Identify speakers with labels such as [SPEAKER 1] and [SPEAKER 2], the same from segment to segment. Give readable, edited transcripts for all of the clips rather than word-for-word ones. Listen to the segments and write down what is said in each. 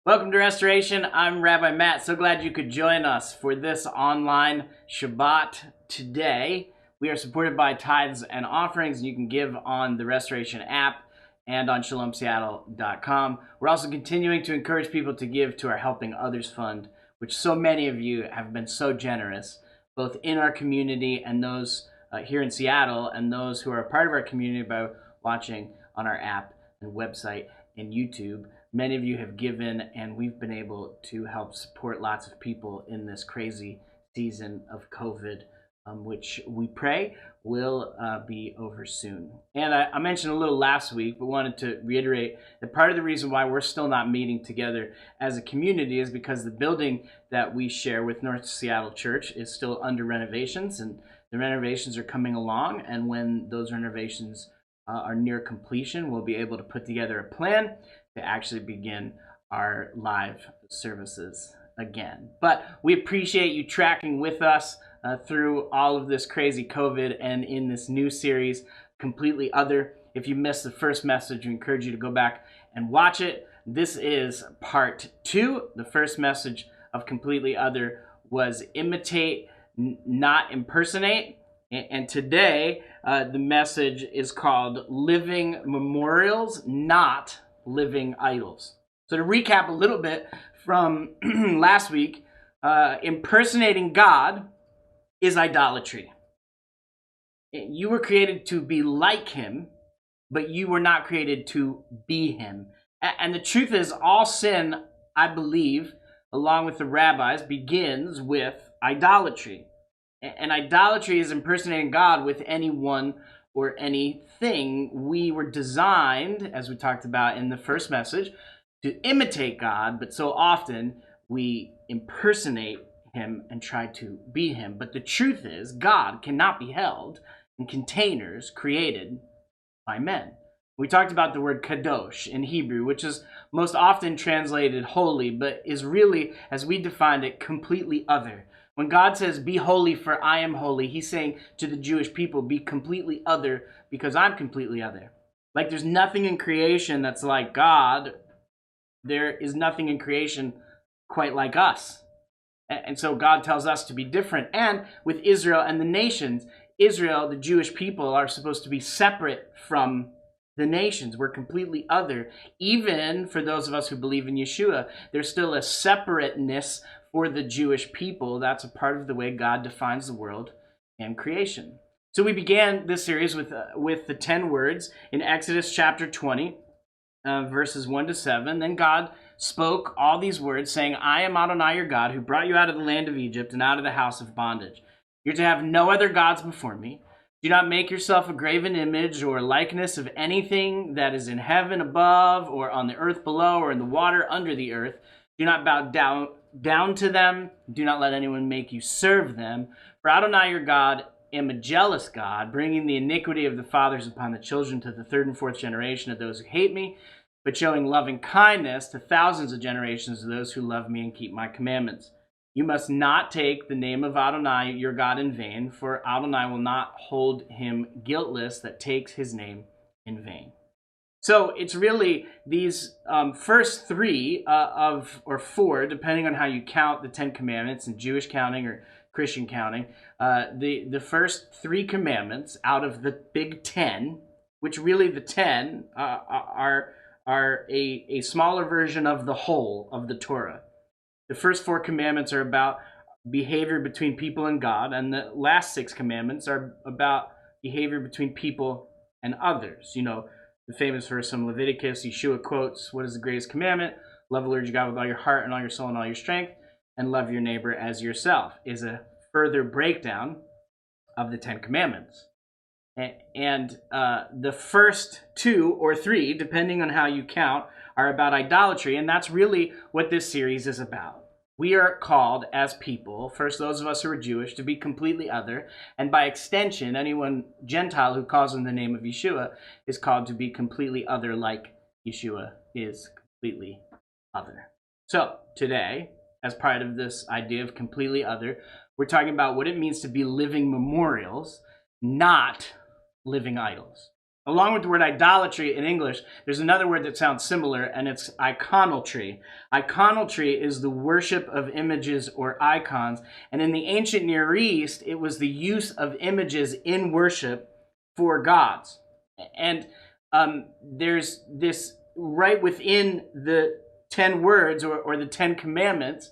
[SPEAKER 1] Welcome to Restoration. I'm Rabbi Matt. So glad you could join us for this online Shabbat today. We are supported by tithes and offerings, and you can give on the Restoration app and on shalomseattle.com. We're also continuing to encourage people to give to our Helping Others Fund, which so many of you have been so generous, both in our community and those here in Seattle, and those who are a part of our community by watching on our app and website and YouTube. Many of you have given, and we've been able to help support lots of people in this crazy season of COVID, which we pray will be over soon. And I mentioned a little last week, but wanted to reiterate that part of the reason why we're still not meeting together as a community is because the building that we share with North Seattle Church is still under renovations, and the renovations are coming along. And when those renovations are near completion, we'll be able to put together a plan to actually begin our live services again. But we appreciate you tracking with us through all of this crazy COVID and in this new series, Completely Other. If you missed the first message, we encourage you to go back and watch it. This is part 2. The first message of Completely Other was imitate, not impersonate. And today, the message is called Living Memorials, Not Living Idols. So to recap a little bit from last week, impersonating God is idolatry. You were created to be like him, but you were not created to be him. And the truth is, all sin, I believe, along with the rabbis, begins with idolatry. And idolatry is impersonating God with anyone or anything. We were designed, as we talked about in the first message, to imitate God, but so often we impersonate him and try to be him. But the truth is, God cannot be held in containers created by men. We talked about the word kadosh in Hebrew, which is most often translated holy, but is really, as we defined it, completely other. When God says, be holy for I am holy, he's saying to the Jewish people, be completely other because I'm completely other. Like there's nothing in creation that's like God. There is nothing in creation quite like us. And so God tells us to be different. And with Israel and the nations, Israel, the Jewish people, are supposed to be separate from the nations. We're completely other. Even for those of us who believe in Yeshua, there's still a separateness for the Jewish people. That's a part of the way God defines the world and creation. So we began this series with the 10 words in Exodus chapter 20, verses 1 to 7. Then God spoke all these words, saying, I am Adonai your God, who brought you out of the land of Egypt and out of the house of bondage. You're to have no other gods before me. Do not make yourself a graven image or likeness of anything that is in heaven above, or on the earth below, or in the water under the earth. Do not bow down to them. Do not let anyone make you serve them. For Adonai your God am a jealous God, bringing the iniquity of the fathers upon the children to the third and fourth generation of those who hate me, but showing loving kindness to thousands of generations of those who love me and keep my commandments. You must not take the name of Adonai your God in vain, for Adonai will not hold him guiltless that takes his name in vain. So it's really these first three or four, depending on how you count the 10 commandments in Jewish counting or Christian counting, the first 3 commandments out of the big 10, which really the 10 are a smaller version of the whole of the Torah. The first 4 commandments are about behavior between people and God, and the last 6 commandments are about behavior between people and others. You know, the famous verse from Leviticus, Yeshua quotes, what is the greatest commandment? Love the Lord your God with all your heart and all your soul and all your strength, and love your neighbor as yourself, is a further breakdown of the 10 commandments. And the first 2 or 3, depending on how you count, are about idolatry, and that's really what this series is about. We are called as people, first those of us who are Jewish, to be completely other, and by extension, anyone Gentile who calls on the name of Yeshua is called to be completely other, like Yeshua is completely other. So today, as part of this idea of completely other, we're talking about what it means to be living memorials, not living idols. Along with the word idolatry in English, there's another word that sounds similar, and it's iconotry. Iconotry is the worship of images or icons. And in the ancient Near East, it was the use of images in worship for gods. And there's this right within the 10 words or the 10 commandments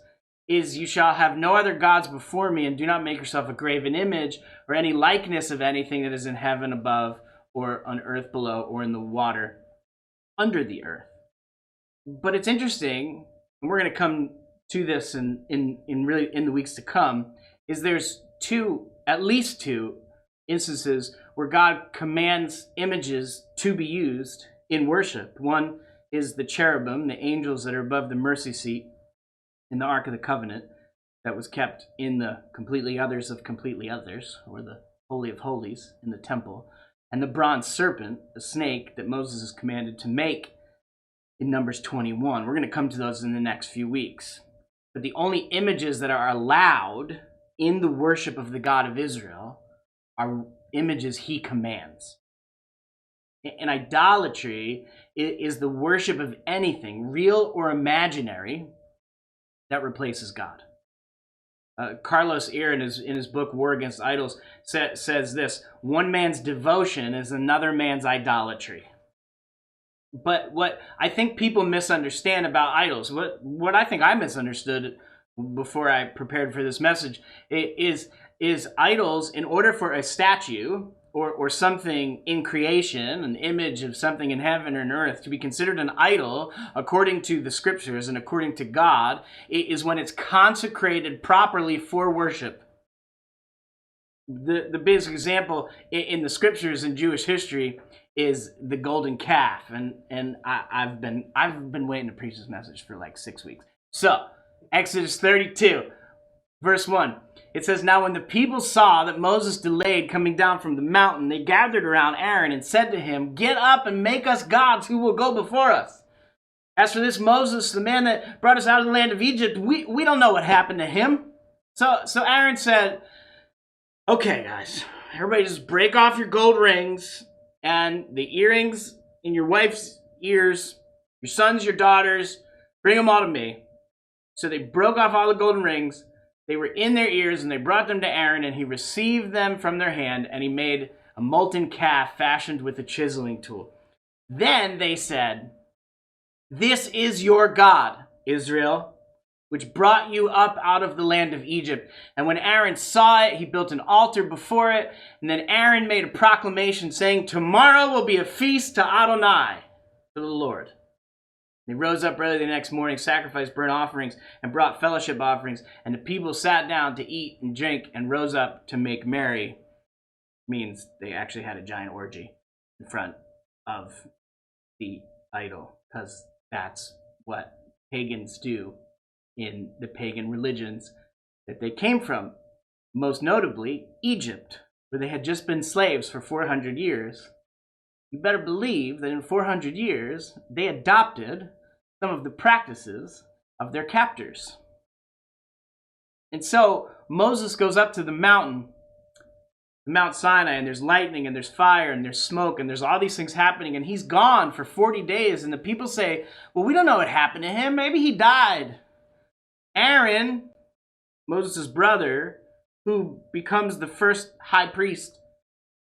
[SPEAKER 1] is you shall have no other gods before me, and do not make yourself a graven image or any likeness of anything that is in heaven above, or on earth below, or in the water under the earth. But it's interesting, and we're going to come to this in the weeks to come, is there's at least two instances where God commands images to be used in worship. One is the cherubim, the angels that are above the mercy seat in the Ark of the Covenant that was kept in the completely others of completely others, or the Holy of Holies in the temple. And the bronze serpent, the snake that Moses is commanded to make in Numbers 21. We're going to come to those in the next few weeks. But the only images that are allowed in the worship of the God of Israel are images he commands. And idolatry is the worship of anything, real or imaginary, that replaces God. Carlos Ear, in his book War Against Idols, says this: one man's devotion is another man's idolatry. But what I think people misunderstand about idols, what I think I misunderstood before I prepared for this message, is idols, in order for a statue or something in creation, an image of something in heaven or in earth, to be considered an idol, according to the scriptures and according to God, is when it's consecrated properly for worship. The basic example in the scriptures in Jewish history is the golden calf, and I've been waiting to preach this message for like 6 weeks. So, Exodus 32, verse 1. It says, now when the people saw that Moses delayed coming down from the mountain, they gathered around Aaron and said to him, get up and make us gods who will go before us. As for this Moses, the man that brought us out of the land of Egypt, we don't know what happened to him. So Aaron said, okay, guys, everybody just break off your gold rings and the earrings in your wife's ears, your sons, your daughters, bring them all to me. So they broke off all the golden rings. They were in their ears, and they brought them to Aaron, and he received them from their hand, and he made a molten calf fashioned with a chiseling tool. Then they said, this is your God, Israel, which brought you up out of the land of Egypt. And when Aaron saw it, he built an altar before it. And then Aaron made a proclamation saying, tomorrow will be a feast to Adonai, to the Lord. They rose up early the next morning, sacrificed burnt offerings, and brought fellowship offerings. And the people sat down to eat and drink and rose up to make merry. Means they actually had a giant orgy in front of the idol, because that's what pagans do in the pagan religions that they came from. Most notably, Egypt, where they had just been slaves for 400 years. You better believe that in 400 years, they adopted some of the practices of their captors. And so Moses goes up to the mountain, Mount Sinai, and there's lightning and there's fire and there's smoke and there's all these things happening, and he's gone for 40 days, and the people say, well, we don't know what happened to him. Maybe he died. Aaron, Moses' brother, who becomes the first high priest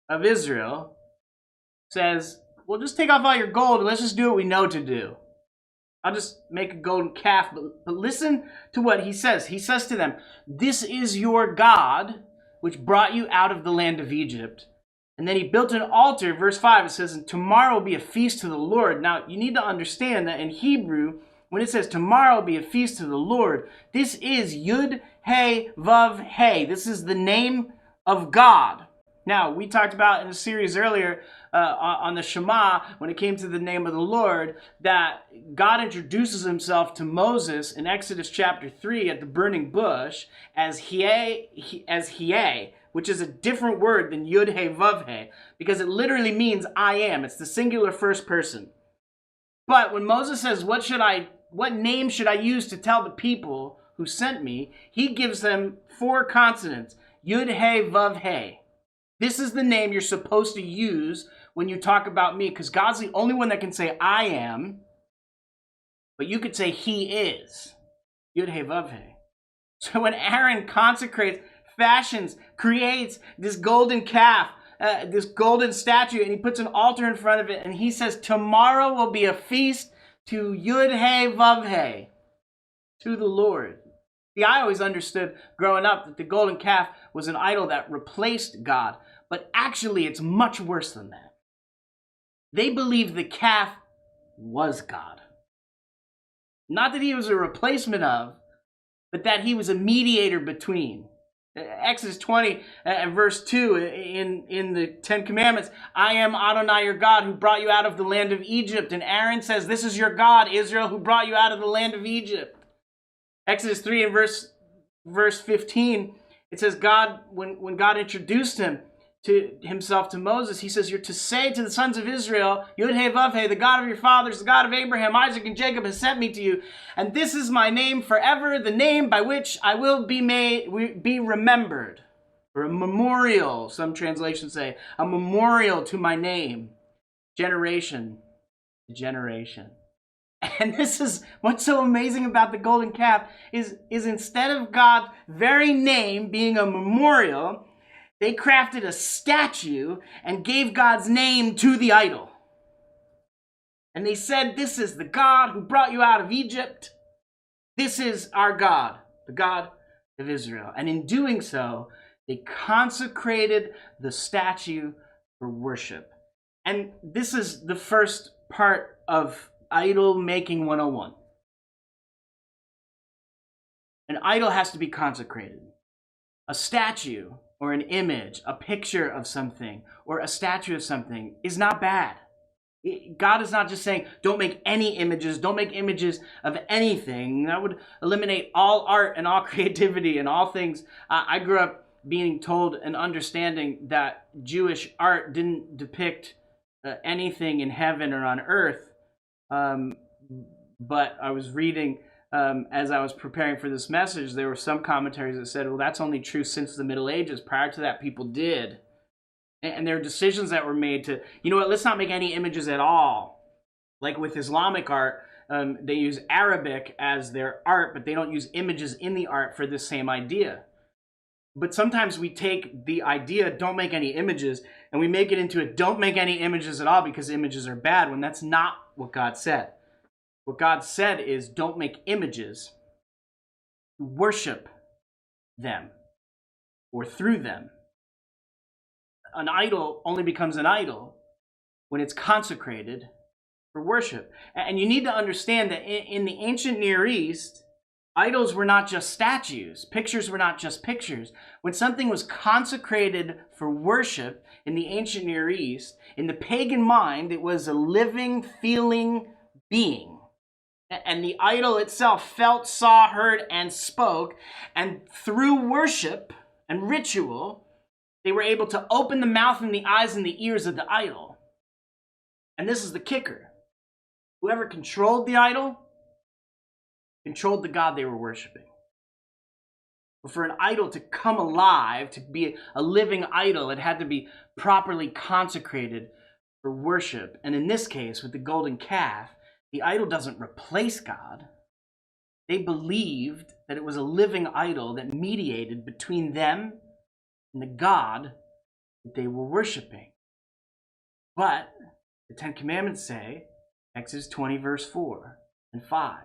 [SPEAKER 1] of Israel, says, well, just take off all your gold and let's just do what we know to do. I'll just make a golden calf. But listen to what he says. He says to them, this is your God, which brought you out of the land of Egypt. And then he built an altar. Verse 5, it says, and tomorrow will be a feast to the Lord. Now, you need to understand that in Hebrew, when it says tomorrow will be a feast to the Lord, this is Yud, He, Vav, He. This is the name of God. Now, we talked about in a series earlier on the Shema, when it came to the name of the Lord, that God introduces himself to Moses in Exodus chapter 3 at the burning bush as Hieh, which is a different word than Yud, He, Vav, He, because it literally means I am. It's the singular first person. But when Moses says, what name should I use to tell the people who sent me, he gives them 4 consonants, Yud, He, Vav, He. This is the name you're supposed to use when you talk about me, because God's the only one that can say I am, but you could say he is. Yud He Vav He. So when Aaron consecrates, fashions, creates this golden calf, this golden statue, and he puts an altar in front of it, and he says, tomorrow will be a feast to Yud He Vav He, to the Lord. See, I always understood growing up that the golden calf was an idol that replaced God, but actually it's much worse than that. They believed the calf was God. Not that he was a replacement of, but that he was a mediator between. Exodus 20 and verse 2 in the Ten Commandments, I am Adonai your God who brought you out of the land of Egypt. And Aaron says, this is your God, Israel, who brought you out of the land of Egypt. Exodus 3 and verse 15, it says God, when God introduced himself to Moses, he says, you're to say to the sons of Israel, Yud He Vav He, the God of your fathers, the God of Abraham, Isaac, and Jacob has sent me to you. And this is my name forever, the name by which I will be remembered. Or a memorial, some translations say, a memorial to my name, generation to generation. And this is what's so amazing about the golden calf is instead of God's very name being a memorial, they crafted a statue and gave God's name to the idol. And they said, this is the God who brought you out of Egypt. This is our God, the God of Israel. And in doing so, they consecrated the statue for worship. And this is the first part of Idol Making 101. An idol has to be consecrated. A statue or an image, a picture of something or a statue of something is not bad. God is not just saying, don't make any images, don't make images of anything. That would eliminate all art and all creativity and all things. I grew up being told and understanding that Jewish art didn't depict anything in heaven or on earth. But I was reading, as I was preparing for this message, there were some commentaries that said, well, that's only true since the Middle Ages. Prior to that, people did. And there are decisions that were made to, you know what, let's not make any images at all. Like with Islamic art, they use Arabic as their art, but they don't use images in the art for this same idea. But sometimes we take the idea, don't make any images, and we make it into a don't make any images at all because images are bad, when that's not what God said. What God said is don't make images, worship them or through them. An idol only becomes an idol when it's consecrated for worship. And you need to understand that in the ancient Near East, idols were not just statues. Pictures were not just pictures. When something was consecrated for worship in the ancient Near East, in the pagan mind, it was a living, feeling being. And the idol itself felt, saw, heard, and spoke. And through worship and ritual, they were able to open the mouth and the eyes and the ears of the idol. And this is the kicker. Whoever controlled the idol controlled the God they were worshiping. But for an idol to come alive, to be a living idol, it had to be properly consecrated for worship. And in this case, with the golden calf, the idol doesn't replace God. They believed that it was a living idol that mediated between them and the God that they were worshiping. But the Ten Commandments say, Exodus 20, verse 4 and 5,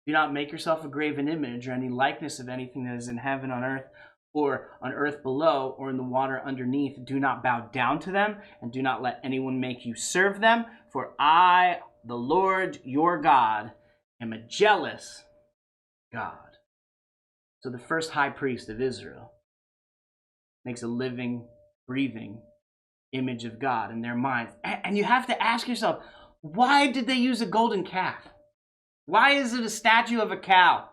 [SPEAKER 1] do not make yourself a graven image or any likeness of anything that is in heaven, on earth, or on earth below, or in the water underneath. Do not bow down to them, and do not let anyone make you serve them. For I, the Lord your God, am a jealous God. So the first high priest of Israel makes a living, breathing image of God in their minds. And you have to ask yourself, why did they use a golden calf? Why is it a statue of a cow?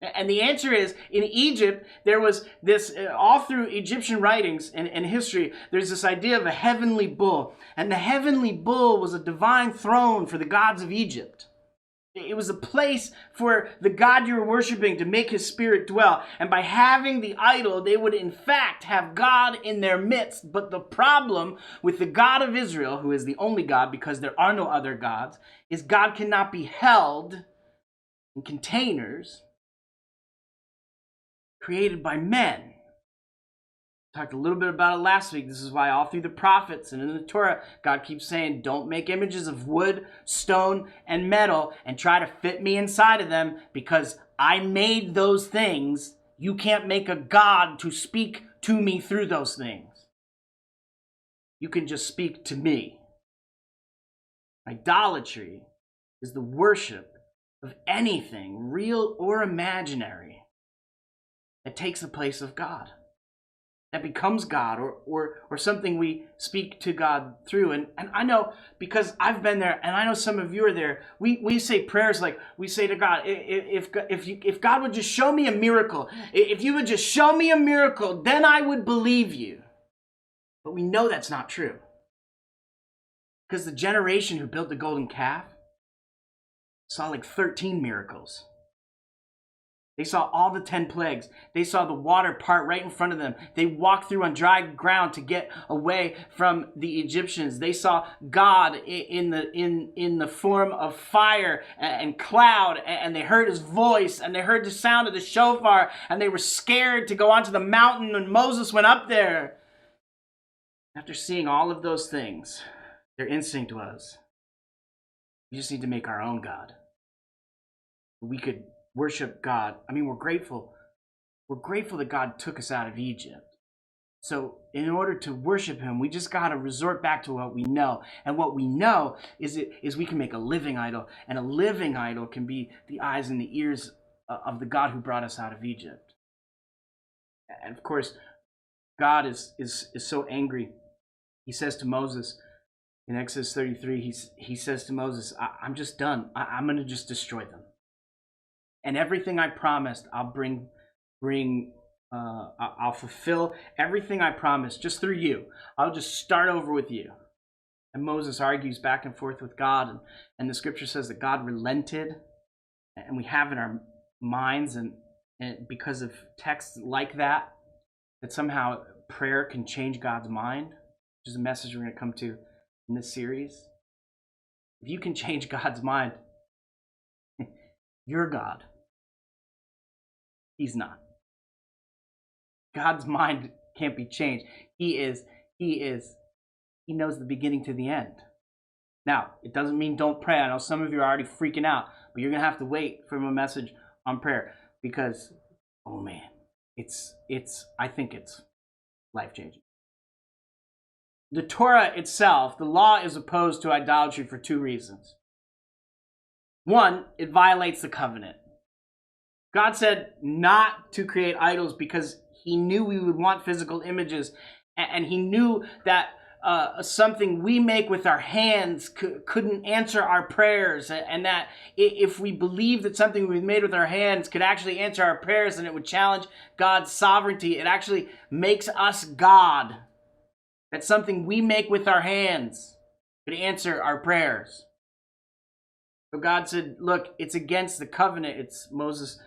[SPEAKER 1] And the answer is, in Egypt, there was this, all through Egyptian writings and history, there's this idea of a heavenly bull. And the heavenly bull was a divine throne for the gods of Egypt. It was a place for the God you were worshiping to make his spirit dwell. And by having the idol, they would in fact have God in their midst. But the problem with the God of Israel, who is the only God because there are no other gods, is God cannot be held in containers created by men. Talked a little bit about it last week. This is why all through the prophets and in the Torah, God keeps saying, don't make images of wood, stone, and metal and try to fit me inside of them because I made those things. You can't make a God to speak to me through those things. You can just speak to me. Idolatry is the worship of anything, real or imaginary, that takes the place of God. That becomes God or something we speak to God through. And I know because I've been there and I know some of you are there, we say prayers like we say to God, if God would just show me a miracle, if you would just show me a miracle, then I would believe you. But we know that's not true. Because the generation who built the golden calf saw like 13 miracles. They saw all the 10 plagues. They saw the water part right in front of them. They walked through on dry ground to get away from the Egyptians. They saw God in the form of fire and cloud, and they heard his voice, and they heard the sound of the shofar, and they were scared to go onto the mountain when Moses went up there. After seeing all of those things, their instinct was, we just need to make our own God. We could worship God. I mean, we're grateful. We're grateful that God took us out of Egypt. So in order to worship him, we just got to resort back to what we know. And what we know is we can make a living idol. And a living idol can be the eyes and the ears of the God who brought us out of Egypt. And of course, God is so angry. He says to Moses in Exodus 33, he says to Moses, I'm just done. I'm going to just destroy them. And everything I promised, I'll I'll fulfill everything I promised just through you. I'll just start over with you. And Moses argues back and forth with God. And the scripture says that God relented. And we have in our minds, and because of texts like that somehow prayer can change God's mind, which is a message we're going to come to in this series. If you can change God's mind, you're God. He's not. God's mind can't be changed. He knows the beginning to the end. Now, it doesn't mean don't pray. I know some of you are already freaking out, but you're going to have to wait for a message on prayer because, oh man, I think it's life-changing. The Torah itself, the law, is opposed to idolatry for two reasons. One, it violates the covenant. God said not to create idols because he knew we would want physical images, and he knew that something we make with our hands couldn't answer our prayers, and that if we believed that something we made with our hands could actually answer our prayers and it would challenge God's sovereignty, it actually makes us God. That something we make with our hands could answer our prayers. So God said, look, it's against the covenant. Moses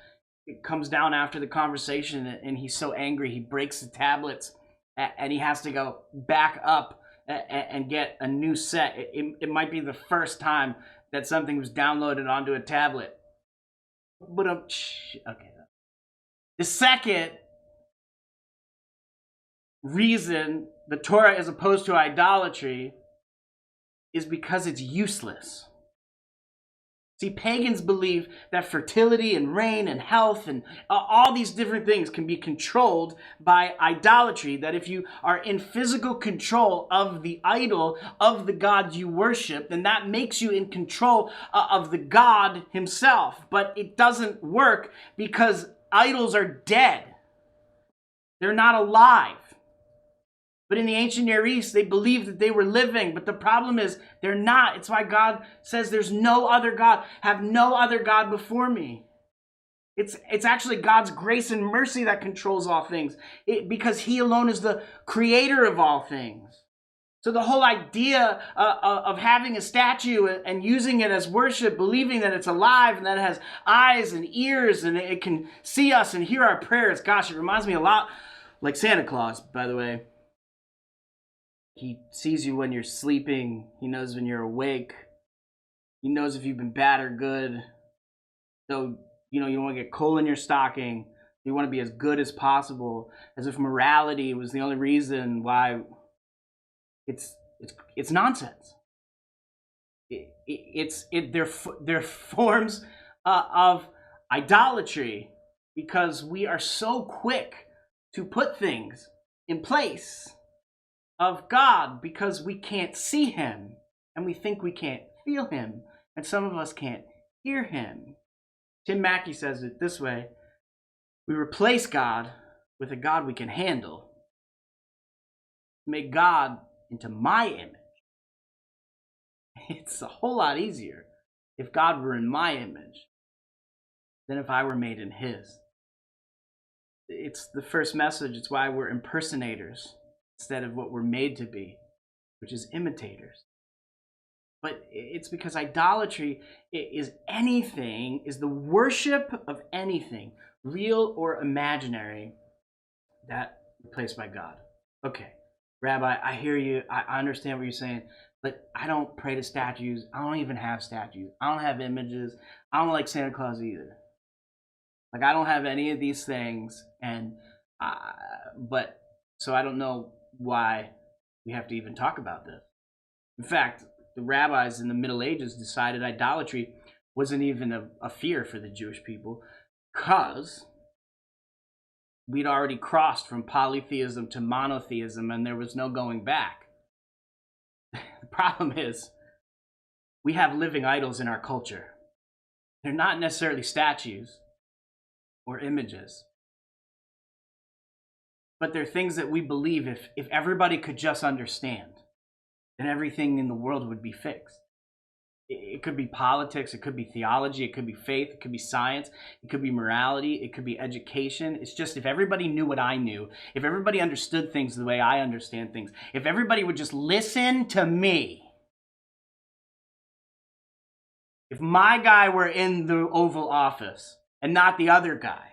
[SPEAKER 1] comes down after the conversation and he's so angry he breaks the tablets and he has to go back up and get a new set. It might be the first time that something was downloaded onto a tablet. But okay. The second reason the Torah is opposed to idolatry is because it's useless. See, pagans believe that fertility and rain and health and all these different things can be controlled by idolatry. That if you are in physical control of the idol, of the God you worship, then that makes you in control of the God himself. But it doesn't work because idols are dead. They're not alive. But in the ancient Near East, they believed that they were living. But the problem is they're not. It's why God says there's no other God. Have no other God before me. It's actually God's grace and mercy that controls all things. Because he alone is the creator of all things. So the whole idea of having a statue and using it as worship, believing that it's alive and that it has eyes and ears and it can see us and hear our prayers. Gosh, it reminds me a lot like Santa Claus, by the way. He sees you when you're sleeping. He knows when you're awake. He knows if you've been bad or good. So, you don't want to get coal in your stocking. You want to be as good as possible, as if morality was the only reason why. It's nonsense. They're forms of idolatry, because we are so quick to put things in place of God because we can't see him and we think we can't feel him, and some of us can't hear him. Tim Mackey says it this way: we replace God with a God we can handle. Make God into my image. It's a whole lot easier if God were in my image than if I were made in his. It's the first message. It's why we're impersonators instead of what we're made to be, which is imitators. But it's because idolatry is the worship of anything, real or imaginary, that is placed by God. Okay, Rabbi, I hear you. I understand what you're saying, but I don't pray to statues. I don't even have statues. I don't have images. I don't like Santa Claus either. Like, I don't have any of these things, so I don't know why we have to even talk about this. In fact, the rabbis in the Middle Ages decided idolatry wasn't even a fear for the Jewish people, because we'd already crossed from polytheism to monotheism and there was no going back. The problem is, we have living idols in our culture. They're not necessarily statues or images, but they're things that we believe if everybody could just understand, then everything in the world would be fixed. It could be politics, it could be theology, it could be faith, it could be science, it could be morality, it could be education. It's just, if everybody knew what I knew, if everybody understood things the way I understand things, if everybody would just listen to me. If my guy were in the Oval Office and not the other guy,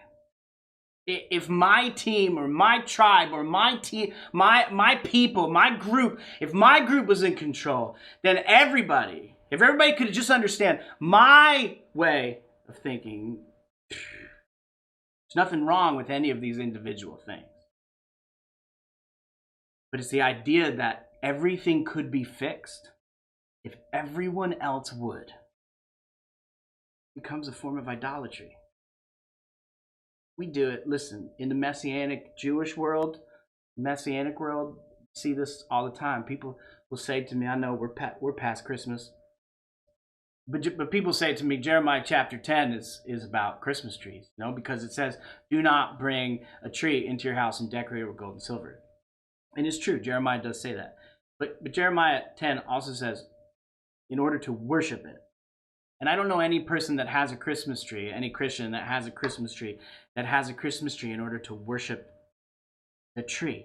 [SPEAKER 1] if my team or my tribe or my team, my people, my group, if my group was in control, then if everybody could just understand my way of thinking, there's nothing wrong with any of these individual things. But it's the idea that everything could be fixed if everyone else would. It becomes a form of idolatry. We do it, listen, in the Messianic Jewish world, Messianic world, see this all the time. People will say to me, I know we're past Christmas, but people say to me, Jeremiah chapter 10 is about Christmas trees, because it says, do not bring a tree into your house and decorate it with gold and silver. And it's true, Jeremiah does say that. But Jeremiah 10 also says, in order to worship it. And I don't know any person that has a Christmas tree, any Christian that has a Christmas tree in order to worship the tree.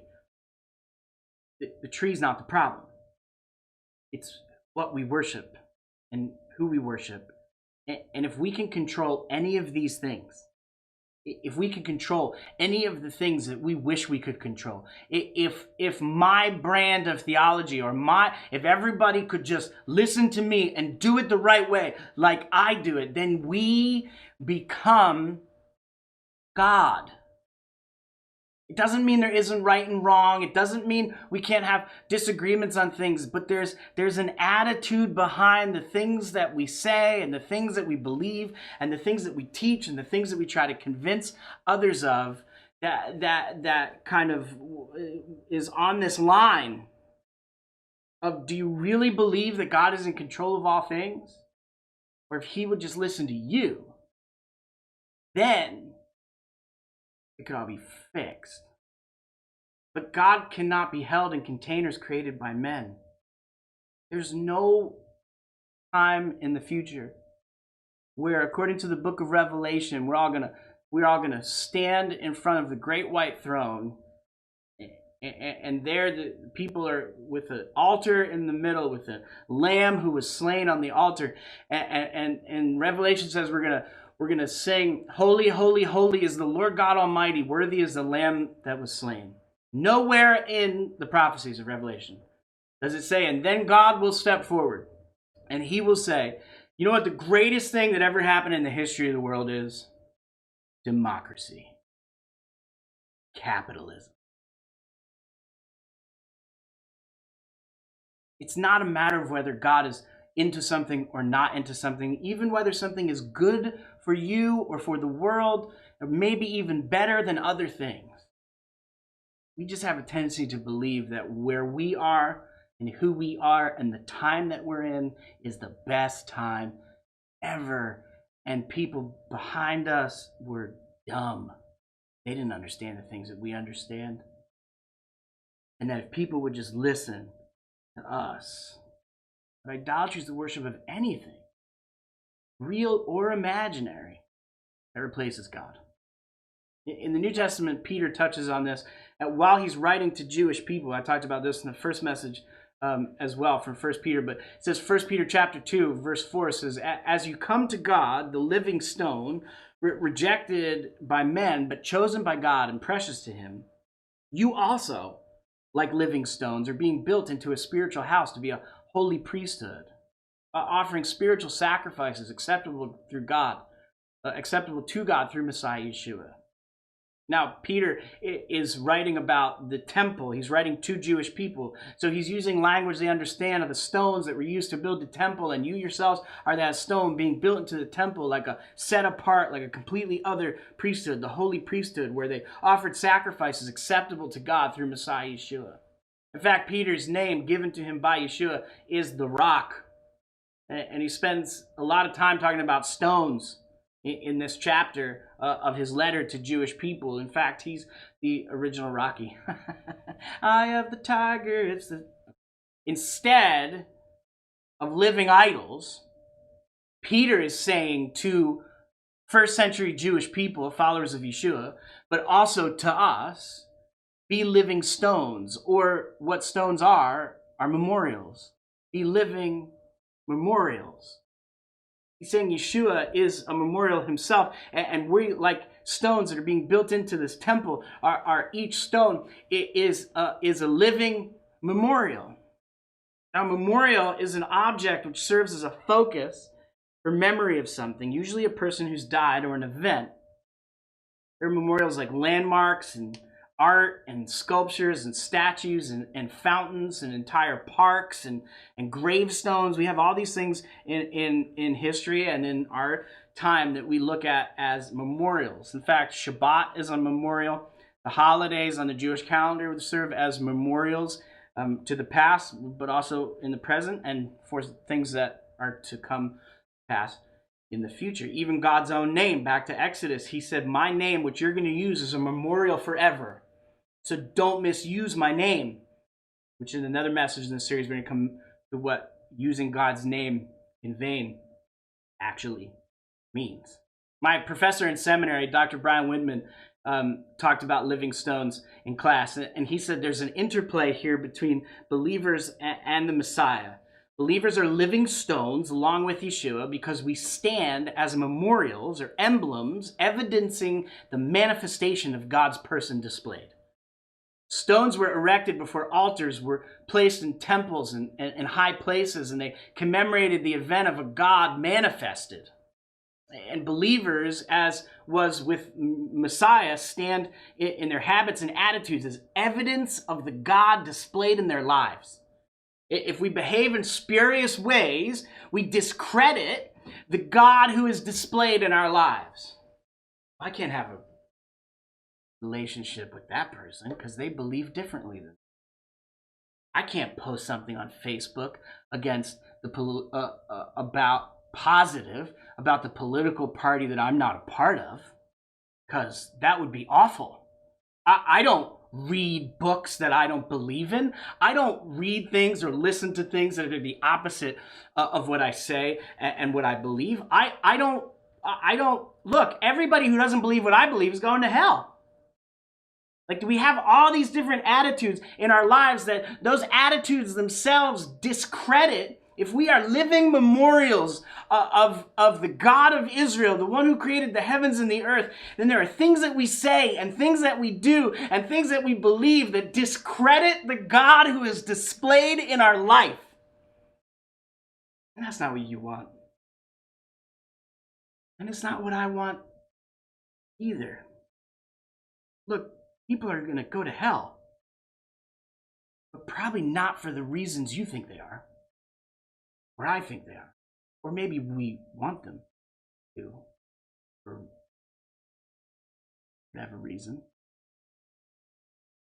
[SPEAKER 1] The tree's not the problem. It's what we worship and who we worship. And if we can control any of these things, if we can control any of the things that we wish we could control, if my brand of theology if everybody could just listen to me and do it the right way, like I do it, then we become God. It doesn't mean there isn't right and wrong. It doesn't mean we can't have disagreements on things, but there's an attitude behind the things that we say and the things that we believe and the things that we teach and the things that we try to convince others of that kind of is on this line of, do you really believe that God is in control of all things? Or if he would just listen to you, then it could all be fixed. But God cannot be held in containers created by men. There's no time in the future where, according to the book of Revelation, we're all gonna stand in front of the great white throne, And there the people are with an altar in the middle with a lamb who was slain on the altar. And Revelation says we're gonna sing, "Holy, holy, holy is the Lord God Almighty, worthy is the Lamb that was slain." Nowhere in the prophecies of Revelation does it say, and then God will step forward and he will say, you know what the greatest thing that ever happened in the history of the world is? Democracy. Capitalism. It's not a matter of whether God is into something or not into something, even whether something is good for you or for the world, or maybe even better than other things. We just have a tendency to believe that where we are and who we are and the time that we're in is the best time ever. And people behind us were dumb. They didn't understand the things that we understand. And that if people would just listen to us. But idolatry is the worship of anything, real or imaginary, that replaces God. In the New Testament, Peter touches on this while he's writing to Jewish people. I talked about this in the first message as well from 1 Peter, but it says 1 Peter chapter 2, verse 4 says, "As you come to God, the living stone, rejected by men, but chosen by God and precious to him, you also, like living stones, are being built into a spiritual house to be a holy priesthood, offering spiritual sacrifices acceptable to God through Messiah Yeshua." Now, Peter is writing about the temple. He's writing to Jewish people. So he's using language they understand of the stones that were used to build the temple. And you yourselves are that stone being built into the temple like a set apart, like a completely other priesthood, the holy priesthood, where they offered sacrifices acceptable to God through Messiah Yeshua. In fact, Peter's name given to him by Yeshua is the Rock. And he spends a lot of time talking about stones in this chapter of his letter to Jewish people. In fact, he's the original Rocky. Eye of the tiger. Instead of living idols, Peter is saying to first century Jewish people, followers of Yeshua, but also to us, be living stones, or what stones are memorials. Be living memorials. He's saying Yeshua is a memorial himself, and we, like stones that are being built into this temple, are each stone is a living memorial. Now, a memorial is an object which serves as a focus for memory of something, usually a person who's died or an event. There are memorials like landmarks and art and sculptures and statues and fountains and entire parks and gravestones. We have all these things in history and in our time that we look at as memorials. In fact, Shabbat is a memorial. The holidays on the Jewish calendar would serve as memorials to the past, but also in the present and for things that are to come past in the future. Even God's own name, back to Exodus, he said, "My name, which you're going to use, is a memorial forever. So don't misuse my name," which in another message in the series, we're going to come to what using God's name in vain actually means. My professor in seminary, Dr. Brian Windman, talked about living stones in class, and he said there's an interplay here between believers and the Messiah. Believers are living stones along with Yeshua because we stand as memorials or emblems evidencing the manifestation of God's person displayed. Stones were erected before altars were placed in temples and high places, and they commemorated the event of a God manifested. And believers, as was with Messiah, stand in their habits and attitudes as evidence of the God displayed in their lives. If we behave in spurious ways, we discredit the God who is displayed in our lives. I can't have a relationship with that person because they believe differently than me. I can't post something on Facebook against about the political party that I'm not a part of, because that would be awful. I don't read books that I don't believe in. I don't read things or listen to things that are the opposite of what I say and what I believe. I don't look, everybody who doesn't believe what I believe is going to hell. Like, do we have all these different attitudes in our lives that those attitudes themselves discredit? If we are living memorials of the God of Israel, the one who created the heavens and the earth, then there are things that we say and things that we do and things that we believe that discredit the God who is displayed in our life. And that's not what you want. And it's not what I want either. Look, people are going to go to hell, but probably not for the reasons you think they are, or I think they are, or maybe we want them to, for whatever reason.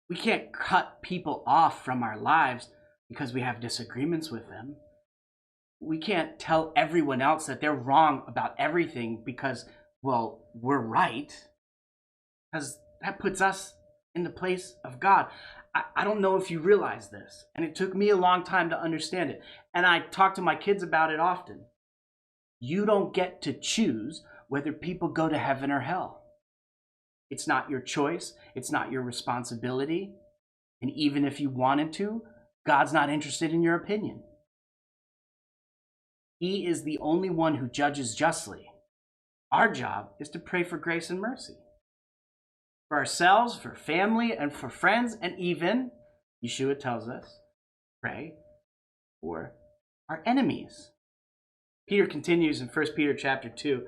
[SPEAKER 1] We can't cut people off from our lives because we have disagreements with them. We can't tell everyone else that they're wrong about everything because, well, we're right, because that puts us in the place of God. I don't know if you realize this, and it took me a long time to understand it, and I talk to my kids about it often. You don't get to choose whether people go to heaven or hell. It's not your choice. It's not your responsibility. And even if you wanted to, God's not interested in your opinion. He is the only one who judges justly. Our job is to pray for grace and mercy. For ourselves, for family, and for friends, and even, Yeshua tells us, pray for our enemies. Peter continues in 1 Peter chapter 2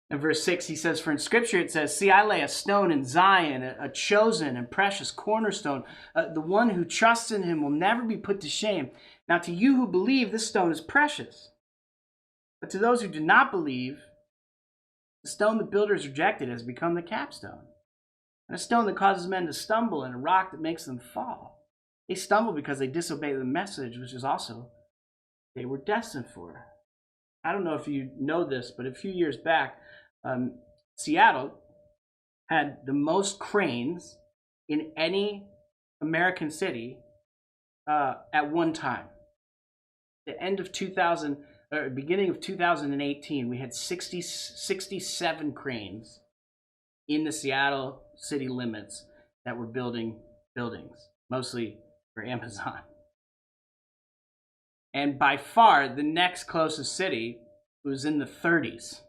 [SPEAKER 1] and verse 6. He says, for in Scripture it says, see, I lay a stone in Zion, a chosen and precious cornerstone. The one who trusts in him will never be put to shame. Now to you who believe, this stone is precious. But to those who do not believe, the stone the builders rejected has become the capstone, and a stone that causes men to stumble, and a rock that makes them fall. They stumble because they disobey the message, which is also they were destined for. I don't know if you know this, but a few years back, Seattle had the most cranes in any American city at one time. The end of beginning of 2018, we had 67 cranes in the Seattle city limits that were building buildings, mostly for Amazon. And by far, the next closest city was in the 30s.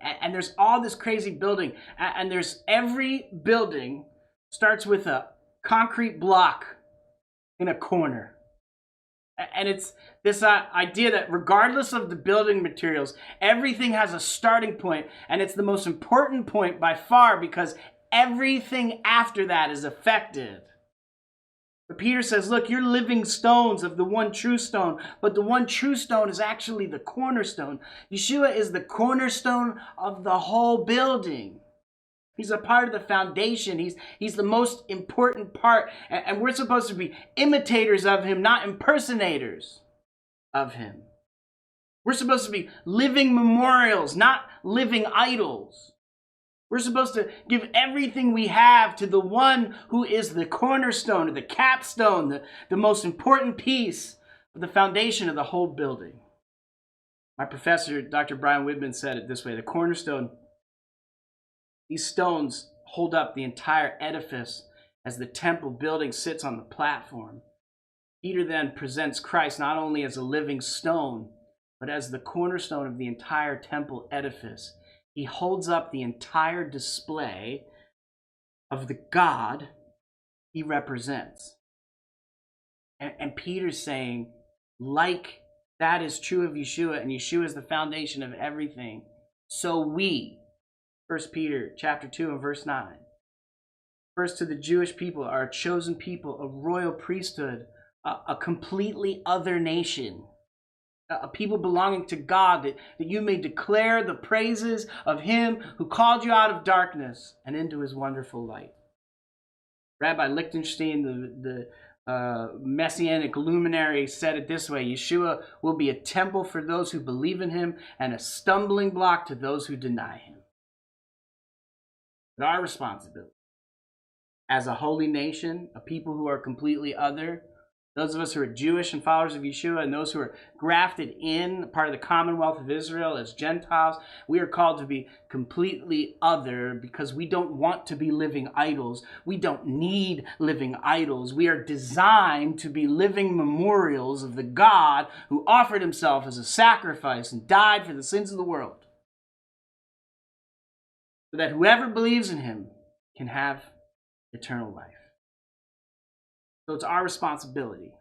[SPEAKER 1] And there's all this crazy building. And there's every building starts with a concrete block in a corner. And it's this idea that regardless of the building materials, everything has a starting point, and it's the most important point by far because everything after that is affected. But Peter says, look, you're living stones of the one true stone, but the one true stone is actually the cornerstone. Yeshua is the cornerstone of the whole building. He's a part of the foundation. He's the most important part. And we're supposed to be imitators of him, not impersonators of him. We're supposed to be living memorials, not living idols. We're supposed to give everything we have to the one who is the cornerstone, or the capstone, the most important piece of the foundation of the whole building. My professor, Dr. Brian Widman, said it this way: the cornerstone, these stones hold up the entire edifice as the temple building sits on the platform. Peter then presents Christ not only as a living stone, but as the cornerstone of the entire temple edifice. He holds up the entire display of the God he represents. And Peter's saying, like that is true of Yeshua, and Yeshua is the foundation of everything, so we, 1 Peter chapter 2 and verse 9. First, to the Jewish people, are a chosen people, a royal priesthood, a completely other nation, a people belonging to God, that you may declare the praises of him who called you out of darkness and into his wonderful light. Rabbi Lichtenstein, the Messianic luminary, said it this way: Yeshua will be a temple for those who believe in him and a stumbling block to those who deny him. But our responsibility as a holy nation, a people who are completely other, Those of us who are Jewish and followers of Yeshua, and those who are grafted in, part of the Commonwealth of Israel as Gentiles, we are called to be completely other because we don't want to be living idols. We don't need living idols. We are designed to be living memorials of the God who offered himself as a sacrifice and died for the sins of the world, so that whoever believes in him can have eternal life. So it's our responsibility,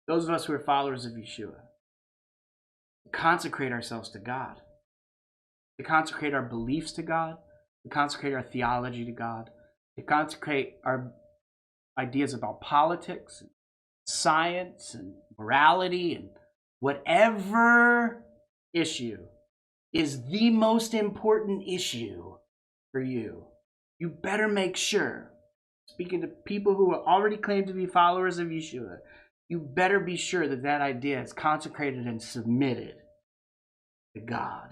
[SPEAKER 1] those of us who are followers of Yeshua, to consecrate ourselves to God, to consecrate our beliefs to God, to consecrate our theology to God, to consecrate our ideas about politics, and science, and morality, and whatever issue is the most important issue for you. You better make sure, speaking to people who already claim to be followers of Yeshua, you better be sure that that idea is consecrated and submitted to God.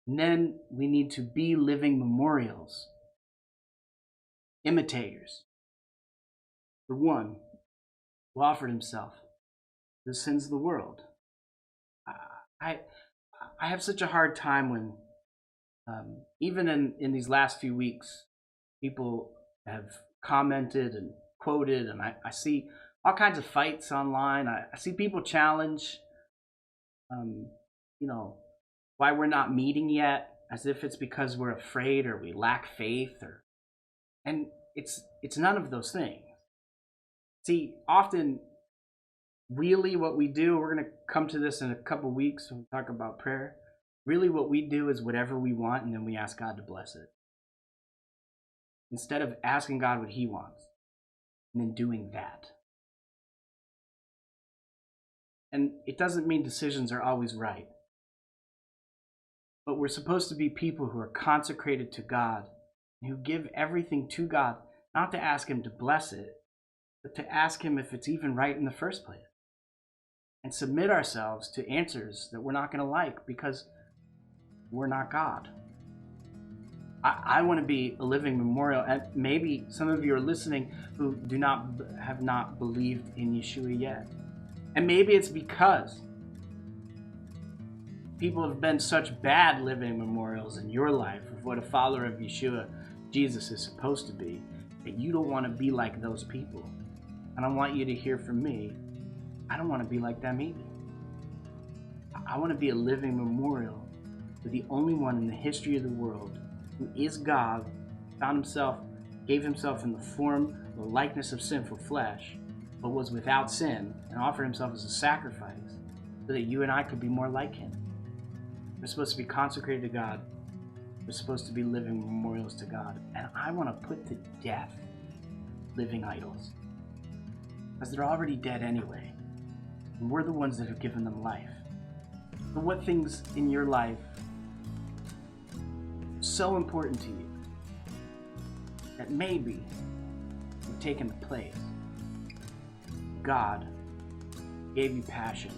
[SPEAKER 1] And then we need to be living memorials, imitators, the one who offered himself for the sins of the world. I have such a hard time when, even in these last few weeks, people have commented and quoted, and I see all kinds of fights online. I see people challenge, why we're not meeting yet, as if it's because we're afraid or we lack faith, and it's none of those things. See, often, really what we do, we're going to come to this in a couple weeks when we talk about prayer. Really what we do is whatever we want, and then we ask God to bless it, instead of asking God what he wants and then doing that. And it doesn't mean decisions are always right, but we're supposed to be people who are consecrated to God and who give everything to God, not to ask him to bless it, but to ask him if it's even right in the first place, and submit ourselves to answers that we're not going to like because we're not God. I want to be a living memorial, and maybe some of you are listening who have not believed in Yeshua yet. And maybe it's because people have been such bad living memorials in your life of what a follower of Yeshua, Jesus, is supposed to be, that you don't want to be like those people. And I want you to hear from me, I don't want to be like them either. I want to be a living memorial to the only one in the history of the world who is God, gave himself in the form, the likeness of sinful flesh, but was without sin, and offered himself as a sacrifice so that you and I could be more like him. We're supposed to be consecrated to God. We're supposed to be living memorials to God. And I want to put to death living idols, because they're already dead anyway. And we're the ones that have given them life. So what things in your life are so important to you that maybe have taken the place God gave you passion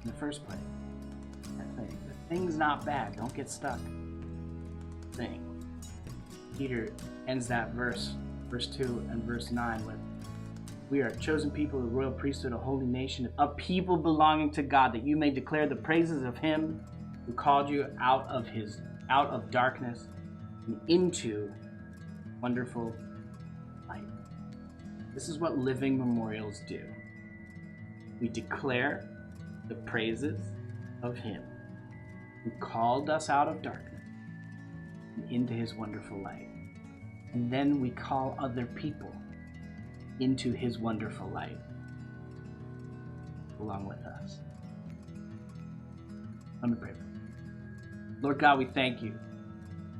[SPEAKER 1] in the first place? That thing. The thing's not bad. Don't get stuck. Thing. Peter ends that verse 2 and verse 9 with, "We are a chosen people, a royal priesthood, a holy nation, a people belonging to God, that you may declare the praises of him who called you out of darkness and into wonderful light." This is what living memorials do. We declare the praises of him who called us out of darkness and into his wonderful light. And then we call other people into his wonderful light along with us. Let me pray. Lord God, we thank you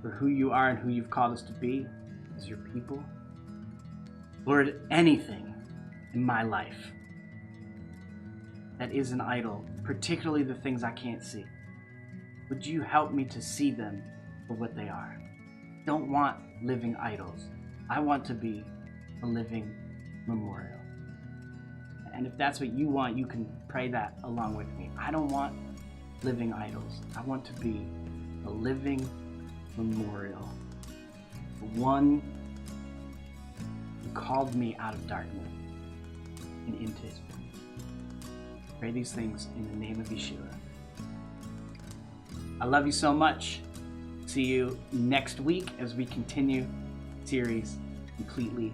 [SPEAKER 1] for who you are and who you've called us to be as your people. Lord, anything in my life that is an idol, particularly the things I can't see, would you help me to see them for what they are? I don't want living idols. I want to be a living memorial. And if that's what you want, you can pray that along with me. I don't want living idols. I want to be a living memorial. The one who called me out of darkness and into his light. Pray these things in the name of Yeshua. I love you so much. See you next week as we continue the series Completely